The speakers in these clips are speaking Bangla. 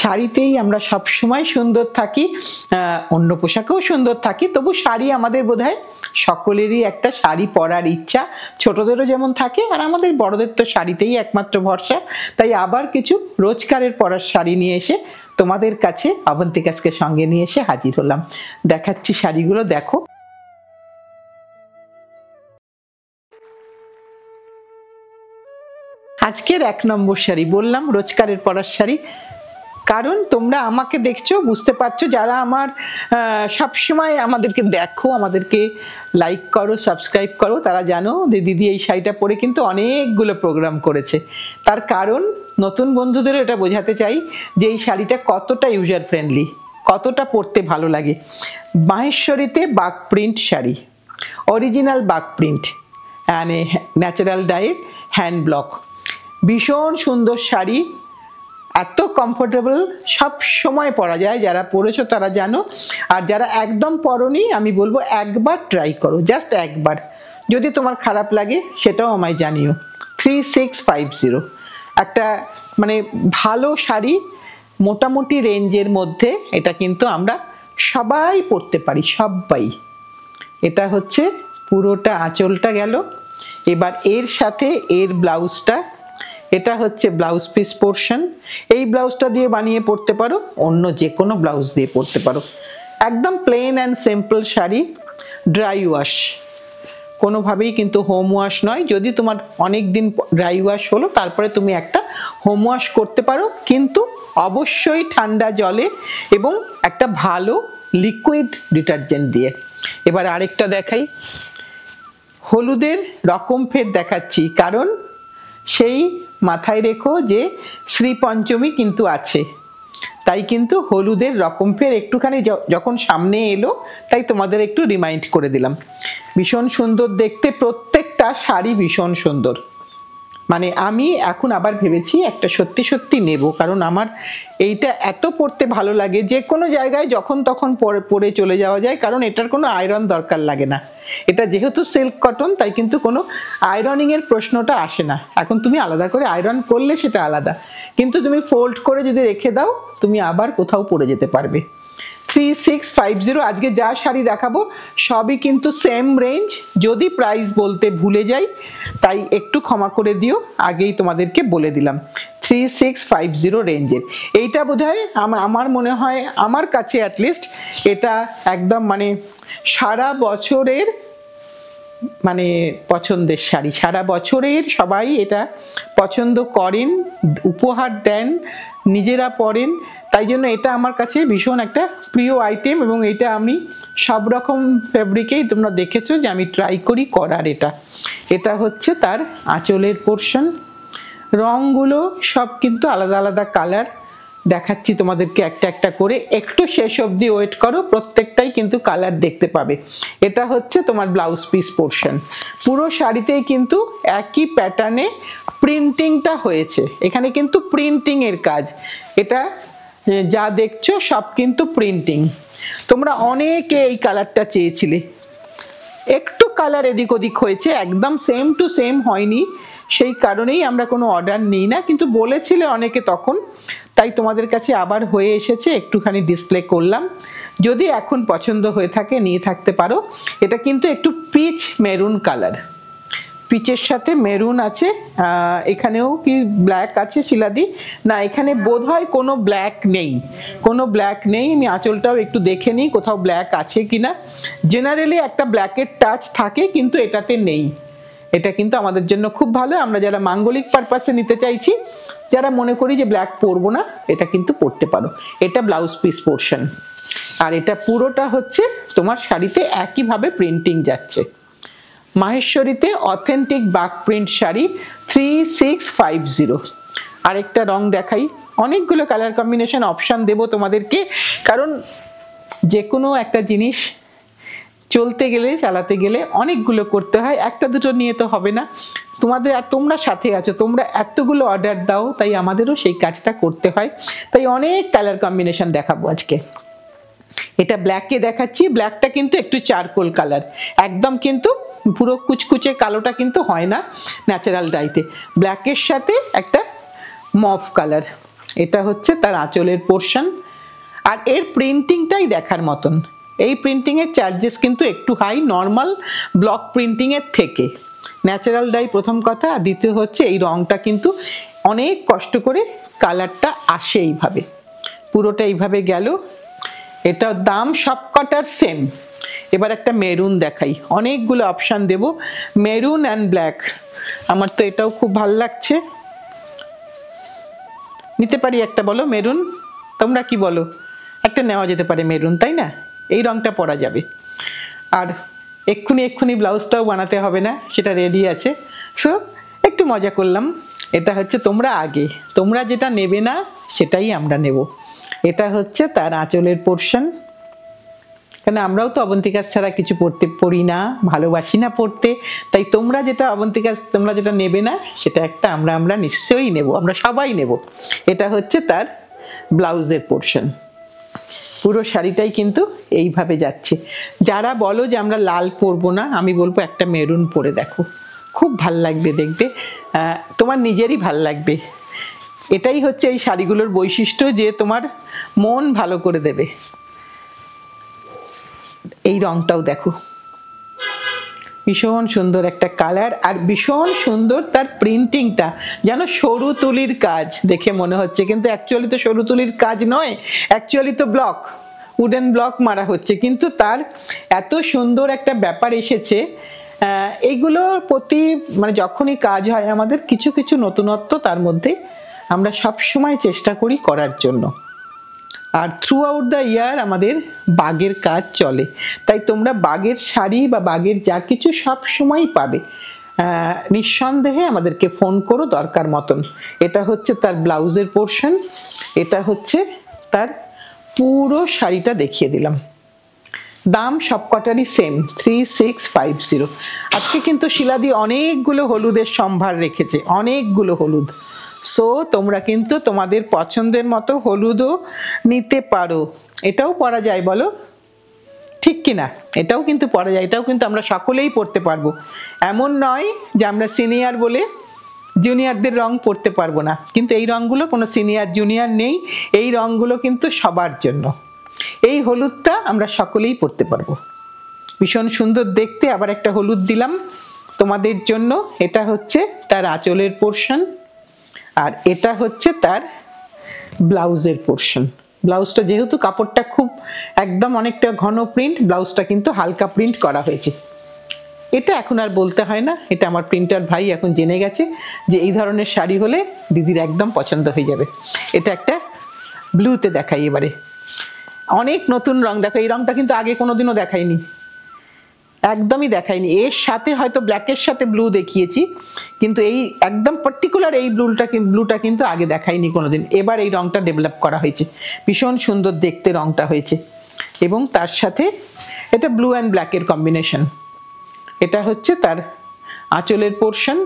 শাড়িতেই আমরা সব সময় সুন্দর থাকি, অন্য পোশাকেও সুন্দর থাকি, তবু শাড়ি আমাদের বোধহয় সকলেরই একটা শাড়ি পরার ইচ্ছা, ছোটদেরও যেমন থাকে, আর আমাদের বড়দের তো শাড়িতেই একমাত্র ভরসা। তাই আবার কিছু রোজকারের পরার শাড়ি নিয়ে এসে তোমাদের কাছে অবন্তিকাসকে সঙ্গে নিয়ে এসে হাজির হলাম। দেখাচ্ছি শাড়িগুলো, দেখো। আজকের 1 নম্বর শাড়ি, বললাম রোজকারের পরার শাড়ি, কারণ তোমরা আমাকে দেখছো, বুঝতে পারছো, যারা আমার সবসময় আমাদেরকে দেখো, আমাদেরকে লাইক করো, সাবস্ক্রাইব করো, তারা জানো যে দিদি এই শাড়িটা পরে কিন্তু অনেকগুলো প্রোগ্রাম করেছে। তার কারণ নতুন বন্ধুদেরও এটা বোঝাতে চাই যে এই শাড়িটা কতটা ইউজার ফ্রেন্ডলি, কতটা পরতে ভালো লাগে। মাহেশ্বরীতে Bagh print sari, original Bagh print, মানে ন্যাচারাল ডাইড হ্যান্ড ব্লক, ভীষণ সুন্দর শাড়ি, এত কমফোর্টেবল, সব সময় পরা যায়। যারা পরেছো তারা জানো, আর যারা একদম পরনি আমি বলবো একবার ট্রাই করো, জাস্ট একবার। যদি তোমার খারাপ লাগে সেটাও আমায় জানিও। 3650 একটা মানে ভালো শাড়ি, মোটামুটি রেঞ্জের মধ্যে। এটা কিন্তু আমরা সবাই পরতে পারি, সবাই। এটা হচ্ছে পুরোটা আঁচলটা গেল। এবার এর সাথে এর ব্লাউজটা, এটা হচ্ছে ব্লাউজ পিস পোর্শন। এই ব্লাউজটা দিয়ে বানিয়ে পরতে পারো, অন্য যে কোনো ব্লাউজ দিয়ে পরতে পারো। একদম plain and simple sari, dry wash, কোনোভাবেই কিন্তু হোম ওয়াশ নয়। যদি তোমার অনেক দিন ড্রাই ওয়াশ হলো, তারপরে তুমি একটা হোম ওয়াশ করতে পারো, কিন্তু অবশ্যই ঠান্ডা জলে এবং একটা ভালো লিকুইড ডিটারজেন্ট দিয়ে। এবার আরেকটা দেখাই, হলুদের রকম ফের দেখাচ্ছি, কারণ সেই মাথায় রেখো যে শ্রী পঞ্চমী কিন্তু আছে, তাই কিন্তু হলুদের রকম ফের একটুখানি যখন সামনে এলো, তাই তোমাদের একটু রিমাইন্ড করে দিলাম। ভীষণ সুন্দর দেখতে, প্রত্যেকটা শাড়ি ভীষণ সুন্দর। মানে আমি এখন আবার ভেবেছি একটা সত্যি সত্যি নেব, কারণ আমার এইটা এত পরতে ভালো লাগে, যে কোনো জায়গায় যখন তখন পরে চলে যাওয়া যায়, কারণ এটার কোনো আয়রন দরকার লাগে না। এটা যেহেতু সিল্ক কটন, তাই কিন্তু কোনো আয়রনিংয়ের প্রশ্নটা আসে না। এখন তুমি আলাদা করে আয়রন করলে সেটা আলাদা, কিন্তু তুমি ফোল্ড করে যদি রেখে দাও, তুমি আবার কোথাও পরে যেতে পারবে। 3650 আজকে যা শাড়ি দেখাবো সবই কিন্তু সেম রেঞ্জ। যদি প্রাইস বলতে ভুলে যাই তাই একটু ক্ষমা করে দিও, আগেই তোমাদেরকে বলে দিলাম 3650 রেঞ্জের। এইটা বোধহয় আমার মনে হয়, আমার কাছে অ্যাটলিস্ট এটা একদম মানে সারা বছরের মানে পছন্দের শাড়ি। সারা বছরের সবাই এটা পছন্দ করেন, উপহার দেন, নিজেরা পরেন, তাই জন্য এটা আমার কাছে ভীষণ একটা প্রিয় আইটেম। এবং এটা আমি সব রকম ফেব্রিকেই তোমরা দেখেছো যে আমি ট্রাই করি করার। এটা হচ্ছে তার আঁচলের পোর্শন। রঙগুলো সব কিন্তু আলাদা আলাদা কালার, দেখাচ্ছি তোমাদেরকে একটা একটা করে, একটু শেষ অবধি ওয়েট করো, প্রত্যেকটাই কিন্তু কালার দেখতে পাবে। এটা হচ্ছে তোমার ব্লাউজ পিস পোর্শন। পুরো শাড়িতেই কিন্তু একই প্যাটার্নে প্রিন্টিংটা হয়েছে, এখানে কিন্তু প্রিন্টিং এর কাজ। এটা যা দেখছো সব কিন্তু প্রিন্টিং। তোমরা অনেকে এই কালারটা চেয়েছিলে, একটু কালার এদিক ওদিক হয়েছে, একদম সেম টু সেম হয়নি, সেই কারণেই আমরা কোনো অর্ডার নিই না, কিন্তু বলেছিলে অনেকে তখন, তাই তোমাদের কাছে আবার হয়ে এসেছে, একটুখানি ডিসপ্লে করলাম। যদি এখন পছন্দ হয়ে থাকে নিয়ে থাকতে পারো। এটা কিন্তু একটু পিচ মেরুন কালার, পিচের সাথে মেরুন আছে। এখানেও কি ব্ল্যাক আছে শিলাদি? না, এখানে বোধহয় কোনো ব্ল্যাক নেই, কোনো ব্ল্যাক নেই। আমি আঁচলটাও একটু দেখে নিই কোথাও ব্ল্যাক আছে কিনা। জেনারেলি একটা ব্ল্যাকের টাচ থাকে, কিন্তু এটাতে নেই। এটা কিন্তু আমাদের জন্য খুব ভালো, আমরা যারা মাঙ্গলিক পারপাসে নিতে চাইছি, যারা মনে করি যে ব্ল্যাক পরবো না, এটা কিন্তু পরতে পারো। এটা ব্লাউজ পিস পোর্শন, আর এটা পুরোটা হচ্ছে তোমার শাড়িতে একইভাবে প্রিন্টিং যাচ্ছে। মাহেশ্বরীতে অথেন্টিক বাগ প্রিন্ট শাড়ি 3650। আরেকটা রং দেখাই, অনেকগুলো কালার কম্বিনেশন অপশান দেবো তোমাদেরকে, কারণ যে কোনো একটা জিনিস চলতে গেলে, চালাতে গেলে অনেকগুলো করতে হয়, একটা দুটো নিয়ে তো হবে না। তোমরা সাথে আছো, তোমরা এতগুলো অর্ডার দাও, তাই আমাদেরও সেই কাজটা করতে হয়। তাই অনেক কালার কম্বিনেশন দেখাবো আজকে। এটা ব্ল্যাকে দেখাচ্ছি, ব্ল্যাকটা কিন্তু একটু চারকোল কালার, একদম কিন্তু পুরো কুচকুচে কালোটা কিন্তু হয় না ন্যাচারাল ডাইতে। ব্ল্যাকের সাথে একটা মভ কালার, এটা হচ্ছে তার আঁচলের পোর্শন। আর এর প্রিন্টিংটাই দেখার মতন। এই প্রিন্টিংয়ের চার্জেস কিন্তু একটু হাই নর্মাল ব্লক প্রিন্টিংয়ের থেকে। ন্যাচারাল ডাই প্রথম কথা, আর দ্বিতীয় হচ্ছে এই রঙটা কিন্তু অনেক কষ্ট করে কালারটা আসে এইভাবে, পুরোটা এইভাবে গেল। এটার দাম সবকটার সেম। এবার একটা মেরুন দেখাই, অনেকগুলো অপশান দেব, মেরুন অ্যান্ড ব্ল্যাক। আমার তো এটাও খুব ভাল লাগছে, নিতে পারি একটা, বলো মেরুন, তোমরা কি বলো? একটা নেওয়া যেতে পারে মেরুন, তাই না? এই রঙটা পরা যাবে। আর এক্ষুনি ব্লাউজটাও বানাতে হবে না, সেটা রেডি আছে। সো একটু মজা করলাম। এটা হচ্ছে তোমরা আগে, তোমরা যেটা নেবে না সেটাই আমরা নেব। এটা হচ্ছে তার আঁচলের পোর্শন। কেন আমরাও তো অবন্তিকা ছাড়া কিছু পড়ি না, ভালোবাসি না পড়তে। তাই তোমরা যেটা অবন্তিকা, তোমরা যেটা নেবে না সেটা একটা আমরা নিশ্চয়ই নেব, আমরা সবাই নেব। এটা হচ্ছে তার ব্লাউজের পোর্শন। পুরো শাড়িটাই কিন্তু এইভাবে যাচ্ছে। যারা বলো যে আমরা লাল পরবো না, আমি বলবো একটা মেরুন পরে দেখো, খুব ভাল লাগবে দেখবে, তোমার নিজেরই ভাল লাগবে। এটাই হচ্ছে এই শাড়িগুলোর বৈশিষ্ট্য, যে তোমার মন ভালো করে দেবে। এই রংটাও দেখো, ভীষণ সুন্দর একটা কালার, আর ভীষণ সুন্দর তার প্রিন্টিংটা, যেন সরু তুলির কাজ দেখে মনে হচ্ছে, কিন্তু অ্যাকচুয়ালি তো সরু তুলির কাজ নয়, অ্যাকচুয়ালি তো ব্লক, উডেন ব্লক মারা হচ্ছে, কিন্তু তার এত সুন্দর একটা ব্যাপার এসেছে। এইগুলোর প্রতি মানে যখনই কাজ হয় আমাদের কিছু কিছু নতুনত্ব তার মধ্যে আমরা সবসময় চেষ্টা করি করার জন্য। আর থ্রু আউট দ্য ইয়ার আমাদের বাগের কাজ চলে, তাই তোমরা বাগের শাড়ি বা বাগের যা কিছু সব সময় পাবে। নিঃসন্দেহে আমাদেরকে ফোন করো দরকার মতন। এটা হচ্ছে তার ব্লাউজের পোর্শন, এটা হচ্ছে তার পুরো শাড়িটা দেখিয়ে দিলাম। দাম সবকটারই সেম, 3650। আজকে কিন্তু শিলাদি অনেকগুলো হলুদের সম্ভার রেখেছে, অনেকগুলো হলুদ। সো তোমরা কিন্তু তোমাদের পছন্দের মতো হলুদও নিতে পারো। এটাও পরা যায়, বলো ঠিক কিনা? এটাও কিন্তু পরা যায়, এটাও কিন্তু আমরা সকলেই পরতে পারবো। এমন নয় যে আমরা সিনিয়র বলে জুনিয়রদের রং পরতে পারবো না, কিন্তু এই রঙগুলো কোনো সিনিয়র জুনিয়র নেই, এই রঙগুলো কিন্তু সবার জন্য। এই হলুদটা আমরা সকলেই পরতে পারবো, ভীষণ সুন্দর দেখতে। আবার একটা হলুদ দিলাম তোমাদের জন্য। এটা হচ্ছে তার আঁচলের পোর্শন, আর এটা হচ্ছে তার ব্লাউজের পোর্শন। ব্লাউজটা যেহেতু কাপড়টা খুব একদম অনেকটা ঘন প্রিন্ট, ব্লাউজটা কিন্তু হালকা প্রিন্ট করা হয়েছে। এটা এখন আর বলতে হয় না, এটা আমার প্রিন্টার ভাই এখন জেনে গেছে যে এই ধরনের শাড়ি হলে দিদির একদম পছন্দ হয়ে যাবে। এটা একটা ব্লুতে দেখাই এবারে, অনেক নতুন রং দেখো। এই রংটা কিন্তু আগে কোনোদিনও দেখাইনি, একদমই দেখাইনি। এর সাথে হয়তো ব্ল্যাকের সাথে ব্লু দেখিয়েছি, কিন্তু এই একদম পার্টিকুলার এই ব্লুটা কিন্তু আগে দেখাইনি কোনোদিন। এবার এই রংটা ডেভেলপ করা হয়েছে, ভীষণ সুন্দর দেখতে রংটা হয়েছে। এবং তার সাথে এটা ব্লু অ্যান্ড ব্ল্যাকের কম্বিনেশন। এটা হচ্ছে তার আঁচলের পোর্শন,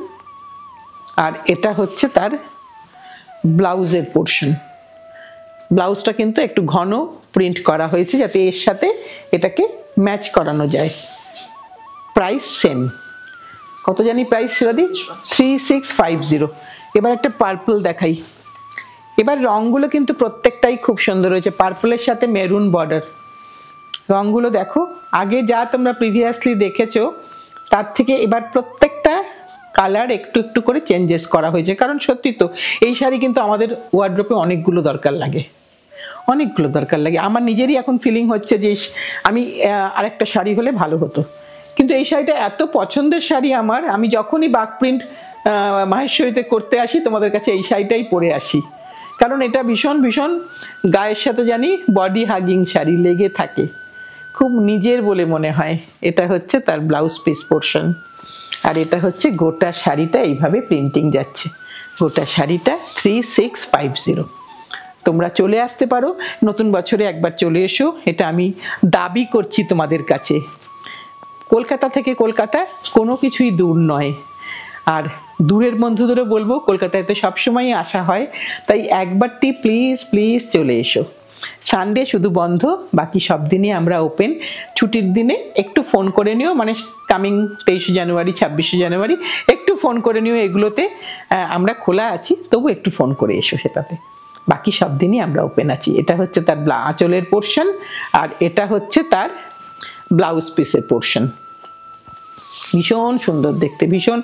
আর এটা হচ্ছে তার ব্লাউজের পোর্শন। ব্লাউজটা কিন্তু একটু ঘন প্রিন্ট করা হয়েছে যাতে এর সাথে এটাকে ম্যাচ করানো যায়। প্রাইস সেম, কত জানি প্রাইস দাদি? 3650। এবার একটা পার্পল দেখাই। এবার রঙগুলো কিন্তু প্রত্যেকটাই খুব সুন্দর হয়েছে, পার্পলের সাথে মেরুন বর্ডার। রঙগুলো দেখো, আগে যা তোমরা প্রিভিয়াসলি দেখেছো তার থেকে এবার প্রত্যেকটা কালার একটু একটু করে চেঞ্জেস করা হয়েছে। কারণ সত্যি তো এই শাড়ি কিন্তু আমাদের ওয়ার্ড্রোপে অনেকগুলো দরকার লাগে, অনেকগুলো দরকার লাগে। আমার নিজেরই এখন ফিলিং হচ্ছে যে আমি আরেকটা শাড়ি হলে ভালো হতো, কিন্তু এই শাড়িটা এত পছন্দের শাড়ি আমার, আমি যখনই বাগ প্রিন্ট মাহেশ্বরীতে করতে আসি তোমাদের কাছে এই শাড়িটাই পরে আসি। কারণ এটা ভীষণ ভীষণ গায়ের সাথে জানি বডি হাগিং শাড়ি, লেগে থাকে, খুব নিজের বলে মনে হয়। এটা হচ্ছে তার ব্লাউজ পিস পোর্শন, আর এটা হচ্ছে গোটা শাড়িটা এইভাবে প্রিন্টিং যাচ্ছে। গোটা শাড়িটা 3650। তোমরা চলে আসতে পারো, নতুন বছরে একবার চলে এসো, এটা আমি দাবি করছি তোমাদের কাছে। কলকাতা থেকে কলকাতা কোনো কিছুই দূর নয়। আর দূরের বন্ধুদেরও বলবো কলকাতায় তো সবসময়ই আসা হয়, তাই একবারটি প্লিজ প্লিজ চলে এসো। সানডে শুধু বন্ধ, বাকি সব দিনই আমরা ওপেন। ছুটির দিনে একটু ফোন করে নিও, মানে কামিং 23 জানুয়ারি 26 জানুয়ারি একটু ফোন করে নিও, এগুলোতে আমরা খোলা আছি, তবু একটু ফোন করে এসো সেটাতে। বাকি সব দিনই আমরা ওপেন আছি। এটা হচ্ছে তার আঁচলের পোর্শন, আর এটা হচ্ছে তার ব্লাউজ পিসের পোর্শন। ভীষণ সুন্দর দেখতে, ভীষণ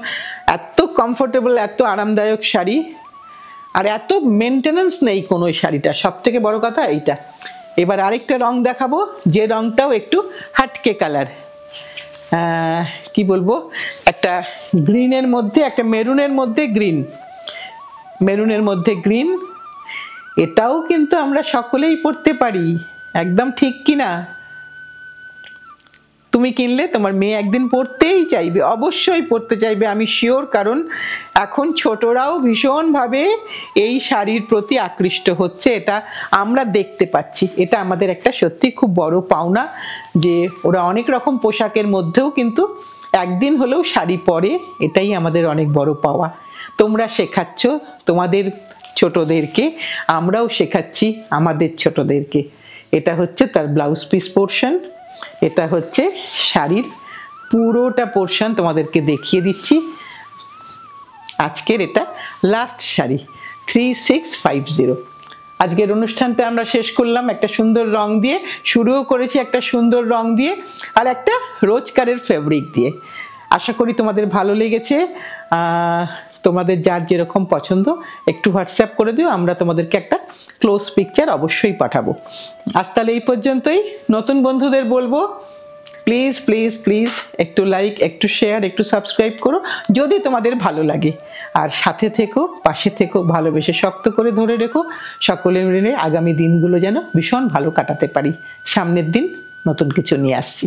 এত কমফোর্টেবল, এত আরামদায়ক শাড়ি, আর এত মেনটেনেন্স নেই কোনো এই শাড়িটা, সব থেকে বড় কথা এইটা। এবার আরেকটা রং দেখাবো, যে রংটাও একটু হাটকে কালার, কি বলবো, একটা গ্রিনের মধ্যে, একটা মেরুনের মধ্যে গ্রিন, মেরুনের মধ্যে গ্রিন। এটাও কিন্তু আমরা সকলেই পরতে পারি, একদম ঠিক কিনা? তুমি কিনলে তোমার মেয়ে একদিন পরতেই চাইবে, অবশ্যই পরতে চাইবে, আমি শিওর। কারণ এখন ছোটরাও ভীষণভাবে এই শাড়ির প্রতি আকৃষ্ট হচ্ছে, এটা আমরা দেখতে পাচ্ছি। এটা আমাদের একটা সত্যি খুব বড় পাওনা, যে ওরা অনেক রকম পোশাকের মধ্যেও কিন্তু একদিন হলেও শাড়ি পরে, এটাই আমাদের অনেক বড় পাওয়া। তোমরা শেখাচ্ছ তোমাদের ছোটদেরকে, আমরাও শেখাচ্ছি আমাদের ছোটদেরকে। এটা হচ্ছে তার ব্লাউজ পিস পোর্শন, এটা হচ্ছে শাড়ির পুরোটা পোর্শন, তোমাদেরকে দেখিয়ে দিচ্ছি। আজকের এটা লাস্ট শাড়ি 3650। আজকের অনুষ্ঠানটা আমরা শেষ করলাম একটা সুন্দর রং দিয়ে, শুরুও করেছি একটা সুন্দর রং দিয়ে, আর একটা রোজকারের ফেব্রিক দিয়ে। আশা করি তোমাদের ভালো লেগেছে। তোমাদের যার যেরকম পছন্দ একটু হোয়াটসঅ্যাপ করে দিও, আমরা তোমাদেরকে একটা ক্লোজ পিকচার অবশ্যই পাঠাবো। আজ তাহলে এই পর্যন্তই। নতুন বন্ধুদের বলবো, প্লিজ প্লিজ প্লিজ একটু লাইক, একটু শেয়ার, একটু সাবস্ক্রাইব করো যদি তোমাদের ভালো লাগে। আর সাথে থেকো, পাশে থেকো, ভালোবেসে শক্ত করে ধরে রেখো। সকলে মিলে আগামী দিনগুলো যেন ভীষণ ভালো কাটাতে পারি। সামনের দিন নতুন কিছু নিয়ে আসছি।